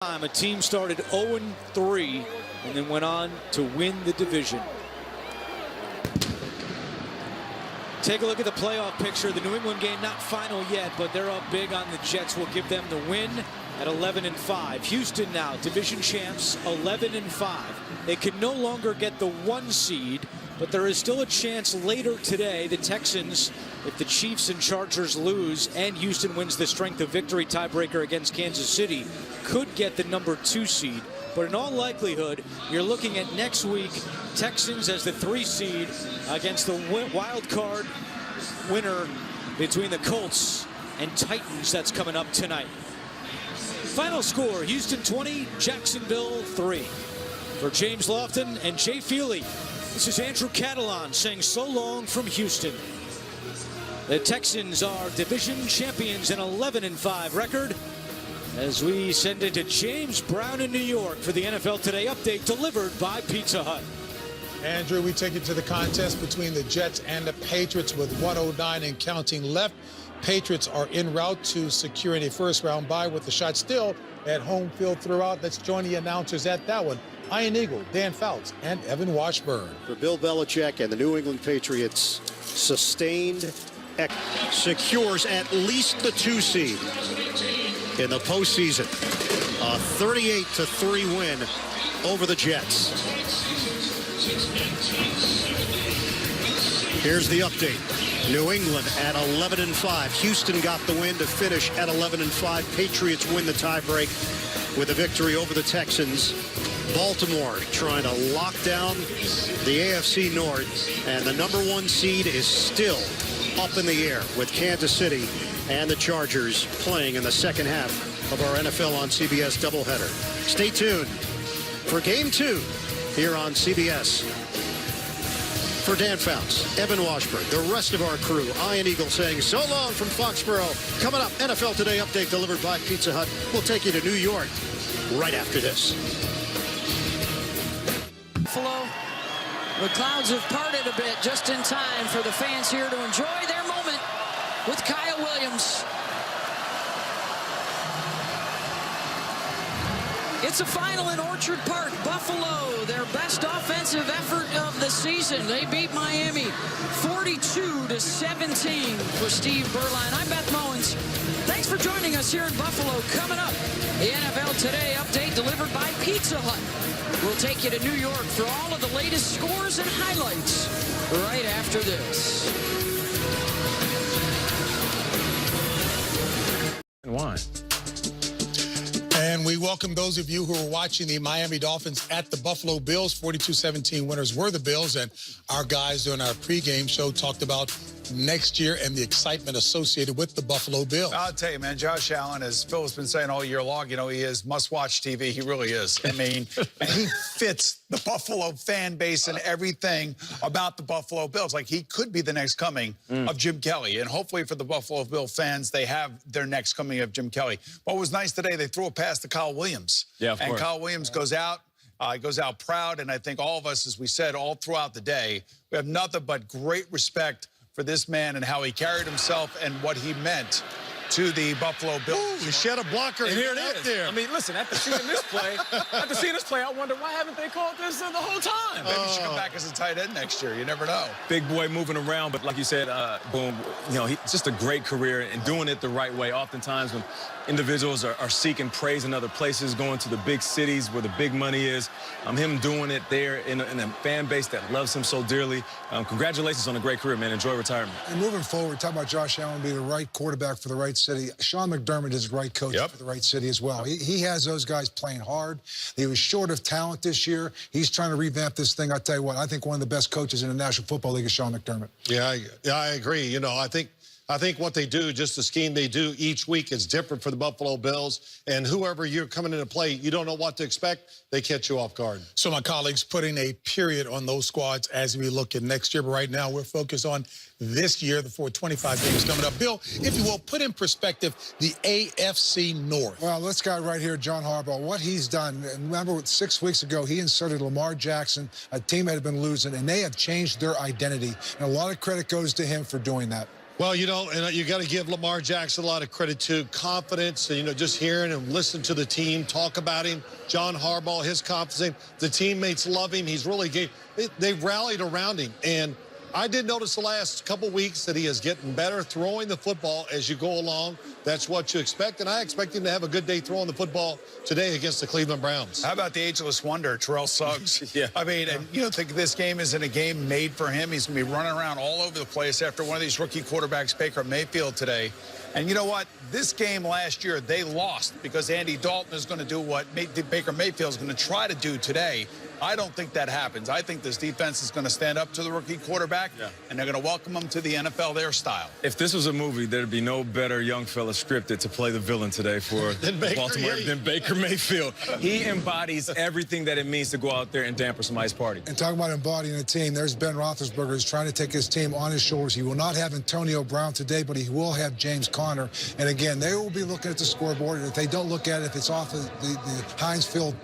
A team started 0-3 and then went on to win the division. Take a look at the playoff picture. The New England game not final yet, but they're up big on the Jets. Will give them the win at 11-5. Houston now division champs, 11-5. They can no longer get the 1 seed, but there is still a chance later today. The Texans, if the Chiefs and Chargers lose and Houston wins the strength of victory tiebreaker against Kansas City, could get the number 2 seed. But in all likelihood, you're looking at next week, Texans as the 3 seed against the wild card winner between the Colts and Titans. That's coming up tonight. Final score, Houston 20, Jacksonville 3. For James Lofton and Jay Feely, this is Andrew Catalan saying so long from Houston. The Texans are division champions, an 11-5 record. As we send it to James Brown in New York for the NFL Today update delivered by Pizza Hut. Andrew, we take it to the contest between the Jets and the Patriots with 109 and counting left. Patriots are en route to securing a first-round bye with the shot still at home field throughout. Let's join the announcers at that one. Ian Eagle, Dan Fouts, and Evan Washburn. For Bill Belichick and the New England Patriots, sustained secures at least the 2 seed in the postseason. A 38-3 win over the Jets. Here's the update. New England at 11-5. Houston got the win to finish at 11-5. Patriots win the tiebreak with a victory over the Texans. Baltimore trying to lock down the AFC North, and the number 1 seed is still up in the air with Kansas City and the Chargers playing in the second half of our NFL on CBS doubleheader. Stay tuned for Game 2 here on CBS. For Dan Fouts, Evan Washburn, the rest of our crew, Ian Eagle saying so long from Foxborough. Coming up, NFL Today update delivered by Pizza Hut. We'll take you to New York right after this. Buffalo, the clouds have parted a bit just in time for the fans here to enjoy their moment with Kyle Williams. It's a final in Orchard Park. Buffalo, their best offensive effort of the season. They beat Miami 42-17 for Steve Berline. I'm Beth Mowens. Thanks for joining us here in Buffalo. Coming up, the NFL Today update delivered by Pizza Hut. We'll take you to New York for all of the latest scores and highlights right after this. Why? And we welcome those of you who are watching the Miami Dolphins at the Buffalo Bills. 42-17 winners were the Bills, and our guys during our pregame show talked about next year and the excitement associated with the Buffalo Bills. I'll tell you, man, Josh Allen, as Phil has been saying all year long, you know, he is must-watch TV. He really is. I mean, he fits the Buffalo fan base and everything about the Buffalo Bills. Like, he could be the next coming of Jim Kelly. And hopefully for the Buffalo Bill fans, they have their next coming of Jim Kelly. What was nice today, they threw a pass to Kyle Williams. Yeah, of course. Kyle Williams goes out. He goes out proud. And I think all of us, as we said all throughout the day, we have nothing but great respect for this man and how he carried himself and what he meant to the Buffalo Bills. Ooh, he shed a blocker. And here it is. There. I mean, listen, after seeing this play, I wonder why haven't they called this the whole time? Maybe he should come back as a tight end next year. You never know. Big boy moving around, but like you said, boom, you know, it's just a great career and doing it the right way. Oftentimes when individuals are seeking praise in other places, going to the big cities where the big money is, him doing it there in a fan base that loves him so dearly. Congratulations on a great career, man. Enjoy retirement. And moving forward, talking about Josh Allen being the right quarterback for the right city. Sean McDermott is the right coach for the right city as well. He has those guys playing hard. He was short of talent this year. He's trying to revamp this thing. I tell you what, I think one of the best coaches in the National Football League is Sean McDermott. Yeah, I agree. You know, I think what they do, just the scheme they do each week is different for the Buffalo Bills. And whoever you're coming into play, you don't know what to expect. They catch you off guard. So my colleagues putting a period on those squads as we look at next year. But right now, we're focused on this year, the 425 games coming up. Bill, if you will, put in perspective the AFC North. Well, this guy right here, John Harbaugh, what he's done. And remember, 6 weeks ago, he inserted Lamar Jackson, a team that had been losing, and they have changed their identity. And a lot of credit goes to him for doing that. Well, you know, and you got to give Lamar Jackson a lot of credit too. Confidence, you know, just hearing and listening to the team talk about him. John Harbaugh, his confidence. The teammates love him. He's really they rallied around him. And I did notice the last couple weeks that he is getting better throwing the football as you go along. That's what you expect, and I expect him to have a good day throwing the football today against the Cleveland Browns. How about the ageless wonder, Terrell Suggs? Yeah. I mean, and you don't think this game isn't a game made for him? He's going to be running around all over the place after one of these rookie quarterbacks, Baker Mayfield, today. And you know what? This game last year, they lost because Andy Dalton is going to do what Baker Mayfield is going to try to do today. I don't think that happens. I think this defense is going to stand up to the rookie quarterback, and they're going to welcome him to the NFL their style. If this was a movie, there'd be no better young fella scripted to play the villain today for Baltimore than Baker Mayfield. He embodies everything that it means to go out there and damper somebody's party. And talking about embodying a team, there's Ben Roethlisberger who's trying to take his team on his shoulders. He will not have Antonio Brown today, but he will have James Conner. And again, they will be looking at the scoreboard. And if they don't look at it, if it's off of the Heinz Field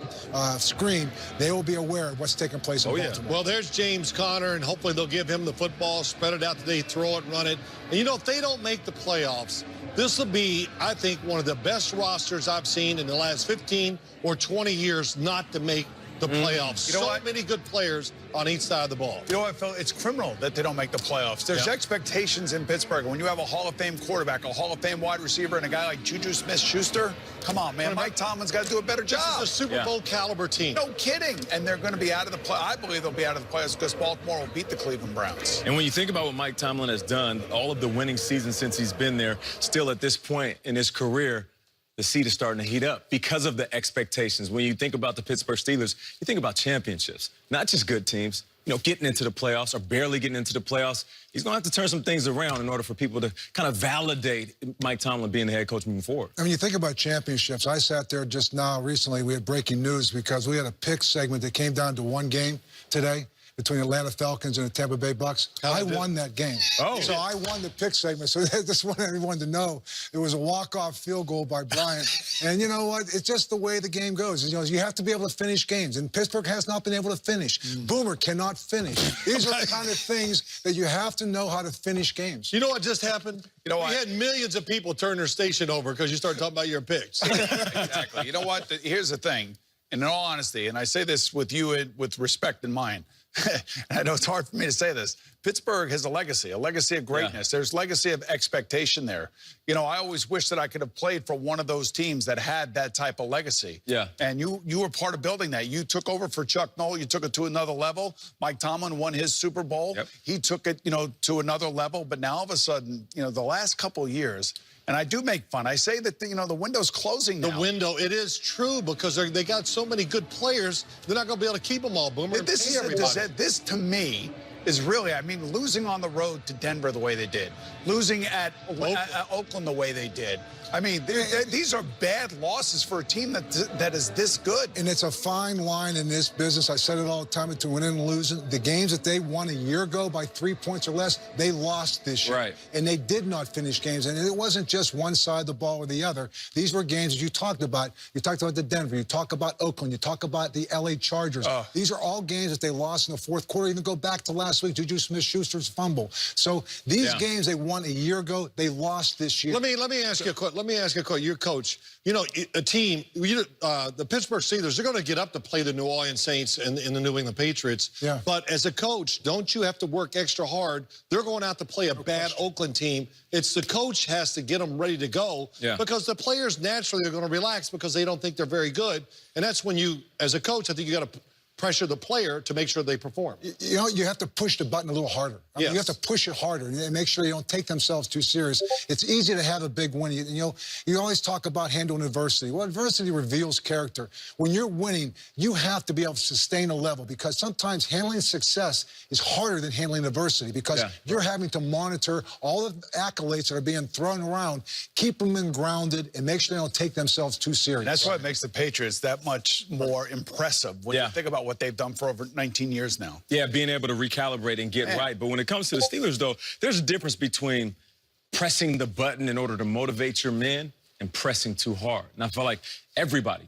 screen, they will be aware of what's taking place in Baltimore. Well, there's James Conner, and hopefully they'll give him the football, spread it out today, throw it, run it. And, you know, if they don't make the playoffs, this will be, I think, one of the best rosters I've seen in the last 15 or 20 years not to make the playoffs. You know so many good players on each side of the ball. You know what, Phil? It's criminal that they don't make the playoffs. There's expectations in Pittsburgh. When you have a Hall of Fame quarterback, a Hall of Fame wide receiver, and a guy like Juju Smith-Schuster, come on, man. Mike Tomlin's got to do a better job. This is a Super Bowl caliber team. No kidding. And they're going to be out of the play. I believe they'll be out of the playoffs because Baltimore will beat the Cleveland Browns. And when you think about what Mike Tomlin has done, all of the winning seasons since he's been there, still at this point in his career, the seat is starting to heat up because of the expectations. When you think about the Pittsburgh Steelers, you think about championships, not just good teams. You know, getting into the playoffs or barely getting into the playoffs. He's going to have to turn some things around in order for people to kind of validate Mike Tomlin being the head coach moving forward. I mean, you think about championships. I sat there just now recently. We had breaking news because we had a pick segment that came down to one game today between Atlanta Falcons and the Tampa Bay Bucks. I won that game. Oh. So I won the pick segment. So I just want everyone to know it was a walk-off field goal by Bryant. And you know what? It's just the way the game goes. You know, you have to be able to finish games. And Pittsburgh has not been able to finish. Boomer cannot finish. These are the kind of things that you have to know how to finish games. You know what just happened? You know, we had millions of people turn their station over because you started talking about your picks. Exactly. You know what? Here's the thing. And in all honesty, and I say this with you with respect in mind, I know it's hard for me to say this. Pittsburgh has a legacy of greatness. There's legacy of expectation there. You know, I always wish that I could have played for one of those teams that had that type of legacy. Yeah. And you were part of building that. You took over for Chuck Noll. You took it to another level. Mike Tomlin won his Super Bowl. He took it, you know, to another level. But now all of a sudden, you know, the last couple of years, and I do make fun. I say that, you know, the window's closing now. The window, it is true because they got so many good players, they're not going to be able to keep them all, Boomer. This, to me, is really, I mean, losing on the road to Denver the way they did, losing at Oakland the way they did. I mean, these are bad losses for a team that is this good. And it's a fine line in this business. I said it all the time, to winning and losing. The games that they won a year ago by 3 points or less, they lost this year. Right. And they did not finish games. And it wasn't just one side of the ball or the other. These were games that you talked about. You talked about the Denver. You talk about Oakland. You talk about the L.A. Chargers. These are all games that they lost in the fourth quarter. Even go back to last week, Juju Smith-Schuster's fumble. So these games they won a year ago, they lost this year. Let me ask you a question. Let me ask you a question. Your coach, you know, a team, the Pittsburgh Steelers, they're going to get up to play the New Orleans Saints and the New England Patriots. Yeah. But as a coach, don't you have to work extra hard? They're going out to play a bad Oakland team. It's the coach has to get them ready to go because the players naturally are going to relax because they don't think they're very good. And that's when you, as a coach, I think you got to pressure the player to make sure they perform. You know, you have to push the button a little harder. I mean, you have to push it harder and make sure they don't take themselves too serious. It's easy to have a big win. You know, you always talk about handling adversity. Well, adversity reveals character. When you're winning, you have to be able to sustain a level because sometimes handling success is harder than handling adversity because you're having to monitor all the accolades that are being thrown around, keep them grounded, and make sure they don't take themselves too serious. And that's what makes the Patriots that much more impressive when you think about what they've done for over 19 years now. Yeah, being able to recalibrate and get right. But when it comes to the Steelers, though, there's a difference between pressing the button in order to motivate your men and pressing too hard. And I feel like everybody,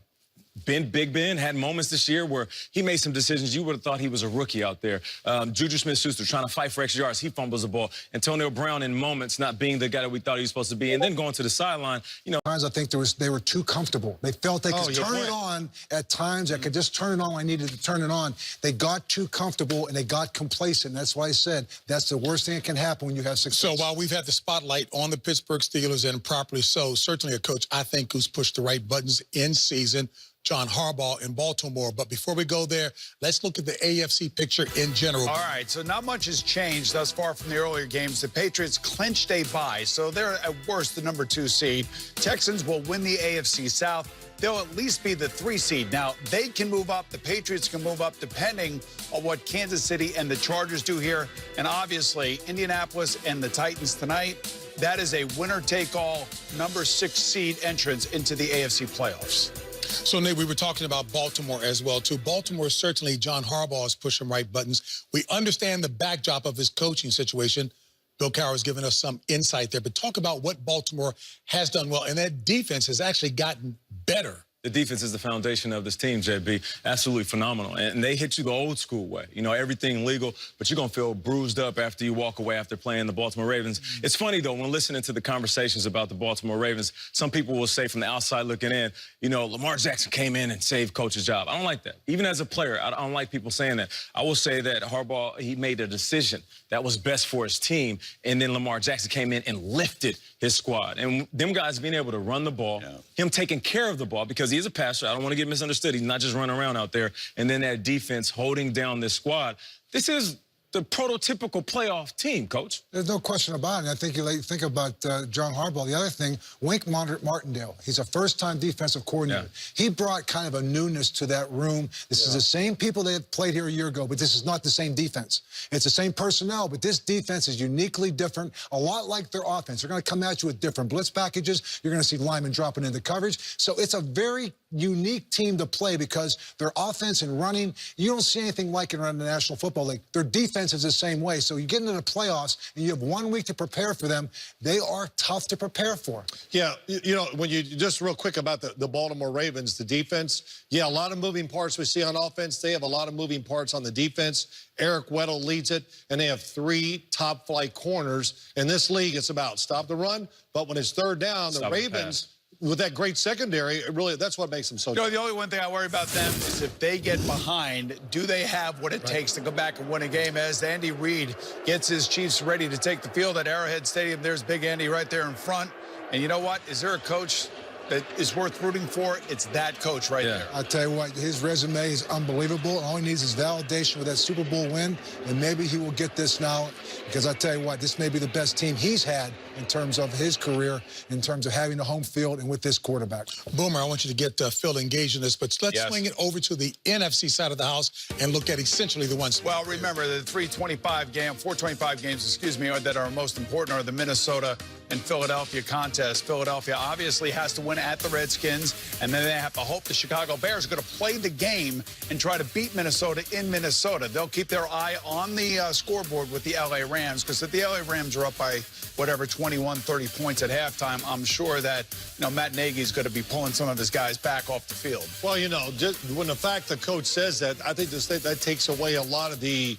Big Ben had moments this year where he made some decisions. You would have thought he was a rookie out there. Juju Smith-Schuster trying to fight for extra yards. He fumbles the ball. Antonio Brown in moments not being the guy that we thought he was supposed to be. And then going to the sideline, you know. I think they were too comfortable. They felt they could turn it on at times. I could just turn it on when I needed to turn it on. They got too comfortable and they got complacent. That's why I said that's the worst thing that can happen when you have success. So while we've had the spotlight on the Pittsburgh Steelers, and properly so, certainly a coach, I think, who's pushed the right buttons in season, John Harbaugh in Baltimore. But before we go there, let's look at the AFC picture in general. All right, so not much has changed thus far from the earlier games. The Patriots clinched a bye, so they're at worst the #2 seed. Texans will win the AFC South. They'll at least be the 3 seed. Now, they can move up. The Patriots can move up depending on what Kansas City and the Chargers do here. And obviously, Indianapolis and the Titans tonight, that is a winner-take-all #6 seed entrance into the AFC playoffs. So, Nate, we were talking about Baltimore as well, too. Baltimore, certainly, John Harbaugh is pushing right buttons. We understand the backdrop of his coaching situation. Bill Cowher has given us some insight there. But talk about what Baltimore has done well. And that defense has actually gotten better. The defense is the foundation of this team, JB. Absolutely phenomenal. And they hit you the old school way. You know, everything legal, but you're going to feel bruised up after you walk away after playing the Baltimore Ravens. It's funny, though, when listening to the conversations about the Baltimore Ravens, some people will say from the outside looking in, you know, Lamar Jackson came in and saved coach's job. I don't like that. Even as a player, I don't like people saying that. I will say that Harbaugh, he made a decision that was best for his team, and then Lamar Jackson came in and lifted his squad. And them guys being able to run the ball, him taking care of the ball, because he is a passer. I don't want to get misunderstood. He's not just running around out there. And then that defense holding down this squad. This is the prototypical playoff team, Coach. There's no question about it. I think you think about John Harbaugh. The other thing, Wink Martindale, he's a first-time defensive coordinator. He brought kind of a newness to that room. This is the same people that played here a year ago, but this is not the same defense. It's the same personnel, but this defense is uniquely different, a lot like their offense. They're going to come at you with different blitz packages. You're going to see linemen dropping into coverage. So it's a very unique team to play because their offense and running, you don't see anything like it around the National Football League. Their defense is the same way. So you get into the playoffs and you have 1 week to prepare for them. They are tough to prepare for. Yeah, you know, when you just real quick about the Baltimore Ravens, the defense, a lot of moving parts we see on offense. They have a lot of moving parts on the defense. Eric Weddle leads it, and they have 3 top-flight corners. In this league, it's about stop the run, but when it's third down, the Ravens, with that great secondary, that's what makes them so good. You know, the only one thing I worry about them is if they get behind, do they have what it takes to go back and win a game? As Andy Reid gets his Chiefs ready to take the field at Arrowhead Stadium, there's Big Andy right there in front. And you know what? Is there a coach that is worth rooting for? It's that coach right there. I'll tell you what, his resume is unbelievable. All he needs is validation with that Super Bowl win, and maybe he will get this now, because I tell you what, this may be the best team he's had in terms of his career, in terms of having a home field and with this quarterback. Boomer, I want you to get Phil engaged in this, but let's swing it over to the NFC side of the house and look at essentially the ones. Well, remember, the 425 games, excuse me, that are most important are the Minnesota and Philadelphia contest. Philadelphia obviously has to win at the Redskins, and then they have to hope the Chicago Bears are going to play the game and try to beat Minnesota in Minnesota. They'll keep their eye on the scoreboard with the LA Rams, because if the LA Rams are up by whatever, 21, 30 points at halftime, I'm sure that, you know, Matt Nagy is going to be pulling some of his guys back off the field. Well, you know, just when the fact the coach says that, I think that takes away a lot of the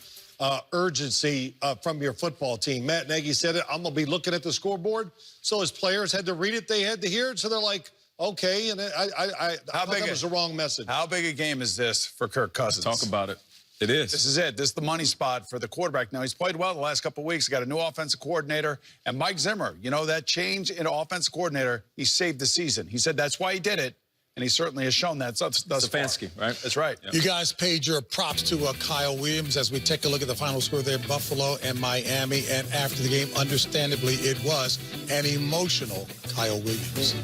urgency from your football team. Matt Nagy said it, I'm going to be looking at the scoreboard. So his players had to read it, they had to hear it. So they're like, okay, and I thought that was the wrong message. How big a game is this for Kirk Cousins? Talk about it. It is. This is it. This is the money spot for the quarterback. Now, he's played well the last couple of weeks. He got a new offensive coordinator. And Mike Zimmer, you know, that change in offensive coordinator, he saved the season. He said that's why he did it. And he certainly has shown that thus Stefanski, far. right? That's right. Yeah. You guys paid your props to Kyle Williams as we take a look at the final score there, Buffalo and Miami. And after the game, understandably, it was an emotional Kyle Williams.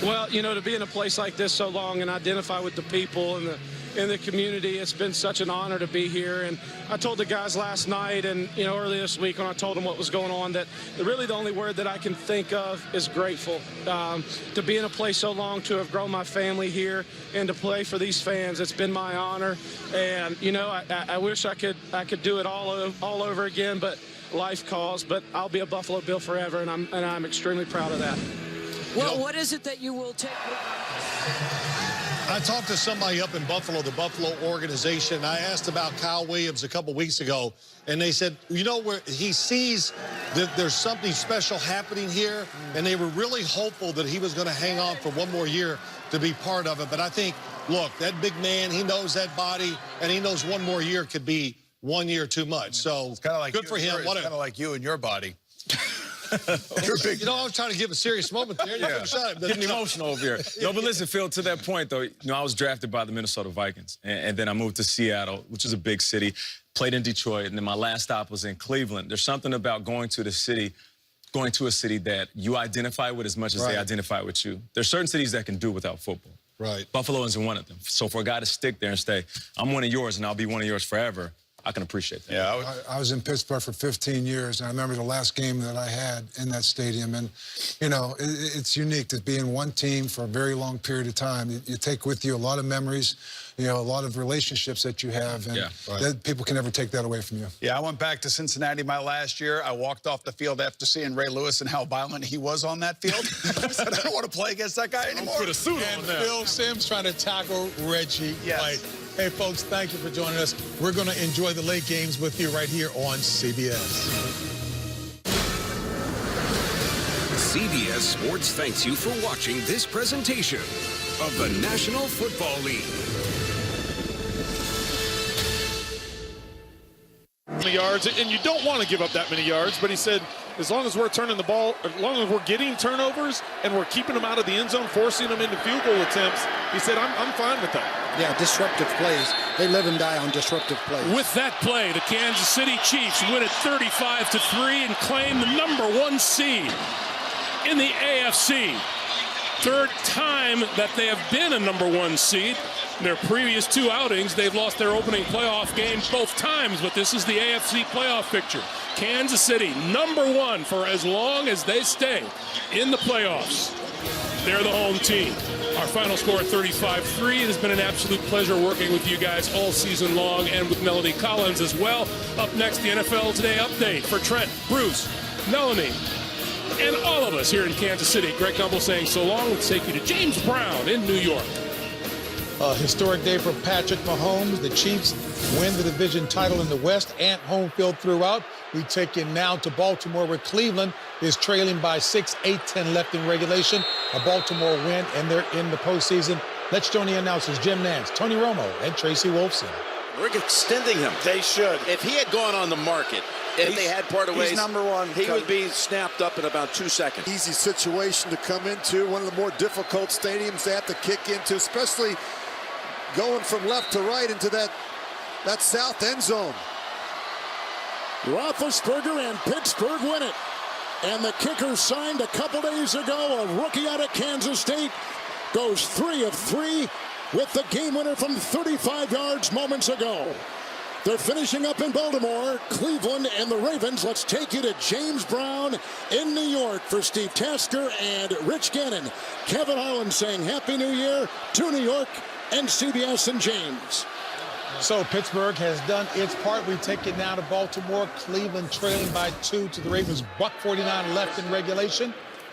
Well, you know, to be in a place like this so long and identify with the people and the community, it's been such an honor to be here. And I told the guys last night and, you know, earlier this week when I told them what was going on, that really the only word that I can think of is grateful. To be in a place so long, to have grown my family here, and to play for these fans, it's been my honor. And, you know, I wish I could do it all over again, but life calls. But I'll be a Buffalo Bill forever, and I'm extremely proud of that. Well, what is it that you will take? I talked to somebody up in Buffalo, the Buffalo organization. I asked about Kyle Williams a couple weeks ago, and they said, you know, where he sees that there's something special happening here, and they were really hopeful that he was going to hang on for one more year to be part of it. But I think, look, that big man, he knows that body, and he knows one more year could be 1 year too much. So it's kind of like good for him. It's kind of like you and your body. You're big. You know, I was trying to give a serious moment there. Yeah. Getting emotional over here. No, but listen, Phil, to that point, though, you know, I was drafted by the Minnesota Vikings, and then I moved to Seattle, which is a big city, played in Detroit, and then my last stop was in Cleveland. There's something about going to a city that you identify with as much as they identify with you. There's certain cities that can do without football. Right. Buffalo isn't one of them. So for a guy to stick there and stay, I'm one of yours, and I'll be one of yours forever, I can appreciate that. Yeah, I was in Pittsburgh for 15 years, and I remember the last game that I had in that stadium. And, you know, it's unique to be in one team for a very long period of time. You take with you a lot of memories, you know, a lot of relationships that you have, and that people can never take that away from you. Yeah, I went back to Cincinnati my last year. I walked off the field after seeing Ray Lewis and how violent he was on that field. I said, I don't want to play against that guy anymore. Put a suit on there. Phil Simms trying to tackle Reggie White. Hey, folks, thank you for joining us. We're going to enjoy the late games with you right here on CBS. CBS Sports thanks you for watching this presentation of the National Football League. Yards, and you don't want to give up that many yards, but he said as long as we're turning the ball, as long as we're getting turnovers and we're keeping them out of the end zone, forcing them into field goal attempts, he said, I'm fine with that. Yeah, disruptive plays. They live and die on disruptive plays. With that play, the Kansas City Chiefs win it 35-3 and claim the #1 seed in the AFC. Third time that they have been a #1 seed. In their previous two outings, they've lost their opening playoff game both times, but this is the AFC playoff picture. Kansas City, #1 for as long as they stay in the playoffs. They're the home team. Our final score, 35-3. It has been an absolute pleasure working with you guys all season long, and with Melody Collins as well. Up next, the NFL Today update for Trent, Bruce, Melanie, and all of us here in Kansas City. Greg Gumbel saying so long. Let's take you to James Brown in New York. A historic day for Patrick Mahomes. The Chiefs win the division title in the West and home field throughout. We take you now to Baltimore, where Cleveland is trailing by 6, 8-10 left in regulation. A Baltimore win, and they're in the postseason. Let's join the announcers, Jim Nance, Tony Romo, and Tracy Wolfson. We're extending him. They should. If he had gone on the market, if they had parted ways, he's #1. He would be snapped up in about 2 seconds. Easy situation to come into, one of the more difficult stadiums they have to kick into, especially going from left to right into that south end zone. Roethlisberger and Pittsburgh win it. And the kicker signed a couple days ago, a rookie out of Kansas State, goes 3 of 3 with the game winner from 35 yards moments ago. They're finishing up in Baltimore, Cleveland, and the Ravens. Let's take you to James Brown in New York for Steve Tasker and Rich Gannon. Kevin Harlan saying Happy New Year to New York and CBS and James. So Pittsburgh has done its part. We take it now to Baltimore. Cleveland trailing by 2 to the Ravens. $1:49 left in regulation.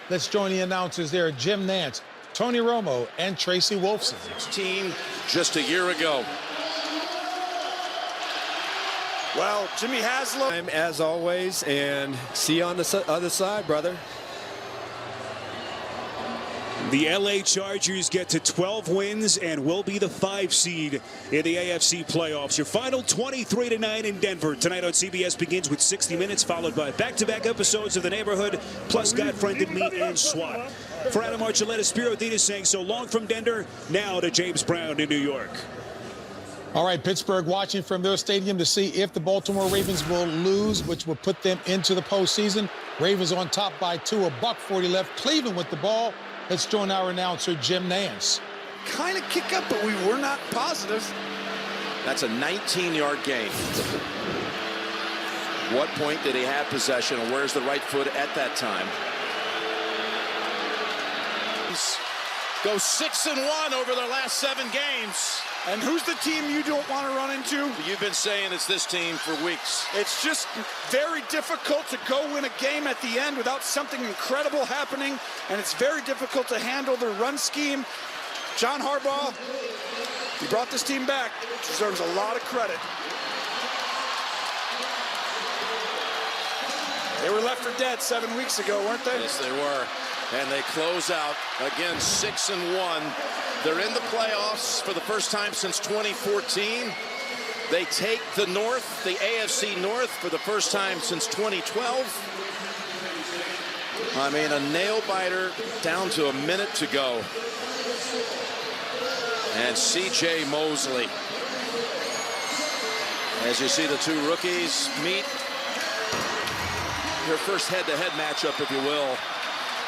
Let's join the announcers there. Jim Nance, Tony Romo, and Tracy Wolfson. 16 just a year ago. Well, Jimmy Haslam. As always, and see you on the other side, brother. The LA Chargers get to 12 wins and will be the 5 seed in the AFC playoffs. Your final 23-9 in Denver. Tonight on CBS begins with 60 Minutes, followed by back-to-back episodes of The Neighborhood, plus God Friended Me and SWAT. For Adam Archuleta, Spiro Ditas saying so long from Denver. Now to James Brown in New York. All right, Pittsburgh watching from their stadium to see if the Baltimore Ravens will lose, which will put them into the postseason. Ravens on top by 2, $1:40 left. Cleveland with the ball. Let's join our announcer, Jim Nance. Kind of kick up, but we were not positive. That's a 19-yard gain. What point did he have possession, and where's the right foot at that time? Go 6-1 over their last 7 games. And who's the team you don't want to run into? You've been saying it's this team for weeks. It's just very difficult to go win a game at the end without something incredible happening, and it's very difficult to handle their run scheme. John Harbaugh He brought this team back. Deserves a lot of credit. They were left for dead 7 weeks ago, weren't they? Yes, they were. And they close out, again, 6-1. They're in the playoffs for the first time since 2014. They take the North, the AFC North, for the first time since 2012. I mean, a nail-biter down to a minute to go. And C.J. Mosley. As you see the two rookies meet. Their first head-to-head matchup, if you will,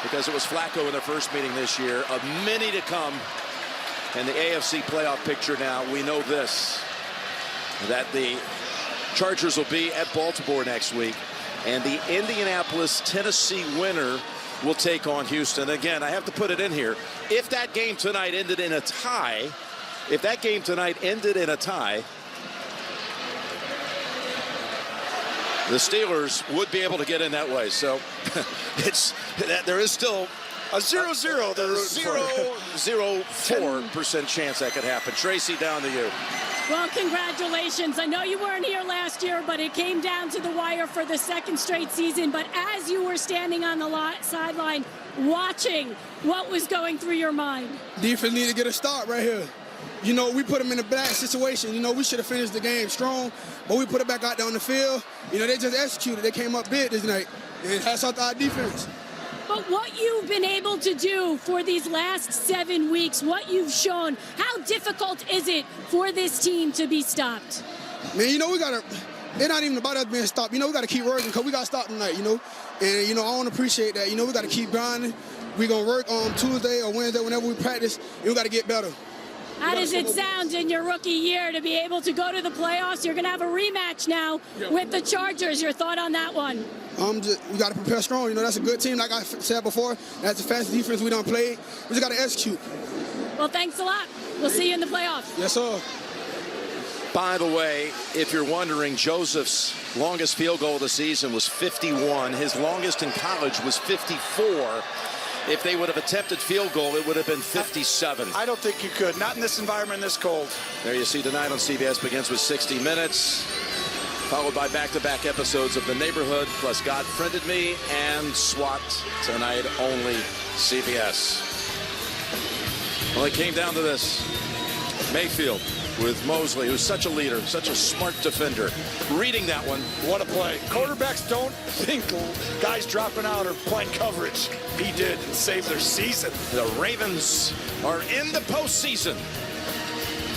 because it was Flacco in their first meeting this year. A many to come. And the AFC playoff picture now, we know this, that the Chargers will be at Baltimore next week, and the Indianapolis-Tennessee winner will take on Houston. Again, I have to put it in here. If that game tonight ended in a tie, the Steelers would be able to get in that way. So there is still a 0-0. There's 0.04% chance that could happen. Tracy, down to you. Well, congratulations. I know you weren't here last year, but it came down to the wire for the second straight season. But as you were standing on the sideline watching, what was going through your mind? Defense need to get a start right here. You know, we put them in a bad situation. You know, we should have finished the game strong, but we put it back out there on the field. You know, they just executed. They came up big this night. And that's our defense. But what you've been able to do for these last 7 weeks, what you've shown, how difficult is it for this team to be stopped? Man, you know, they're not even about us being stopped. You know, we got to keep working because we got to stop tonight, you know. And, you know, I want to appreciate that. You know, we got to keep grinding. We're going to work on Tuesday or Wednesday whenever we practice, and we got to get better. How does it sound in your rookie year to be able to go to the playoffs? You're going to have a rematch now with the Chargers. Your thought on that one? We got to prepare strong. You know, that's a good team. Like I said before, that's the fastest defense we done played. We just got to execute. Well, thanks a lot. We'll see you in the playoffs. Yes, sir. By the way, if you're wondering, Joseph's longest field goal of the season was 51. His longest in college was 54. If they would have attempted field goal, it would have been 57. I don't think you could. Not in this environment, this cold. There you see tonight on CBS begins with 60 Minutes, followed by back-to-back episodes of The Neighborhood, plus God Friended Me and SWAT. Tonight only CBS. Well, it came down to this. Mayfield with Mosley, who's such a leader, such a smart defender. Reading that one. What a play. Quarterbacks don't think guys dropping out or playing coverage. He did and saved their season. The Ravens are in the postseason,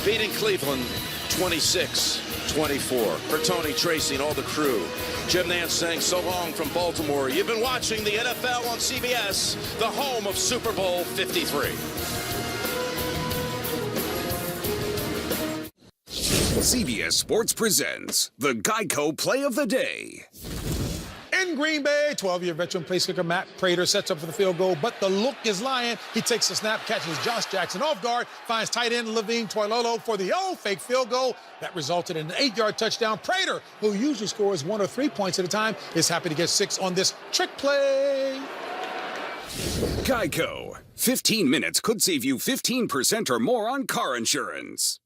beating Cleveland 26-24. For Tony, Tracy, and all the crew, Jim Nance saying so long from Baltimore. You've been watching the NFL on CBS, the home of Super Bowl 53. CBS Sports presents the Geico Play of the Day. In Green Bay, 12-year veteran place kicker Matt Prater sets up for the field goal, but the look is lying. He takes the snap, catches Josh Jackson off guard, finds tight end Levine Toilolo for the fake field goal. That resulted in an 8-yard touchdown. Prater, who usually scores 1 or 3 points at a time, is happy to get 6 on this trick play. Geico. 15 minutes could save you 15% or more on car insurance.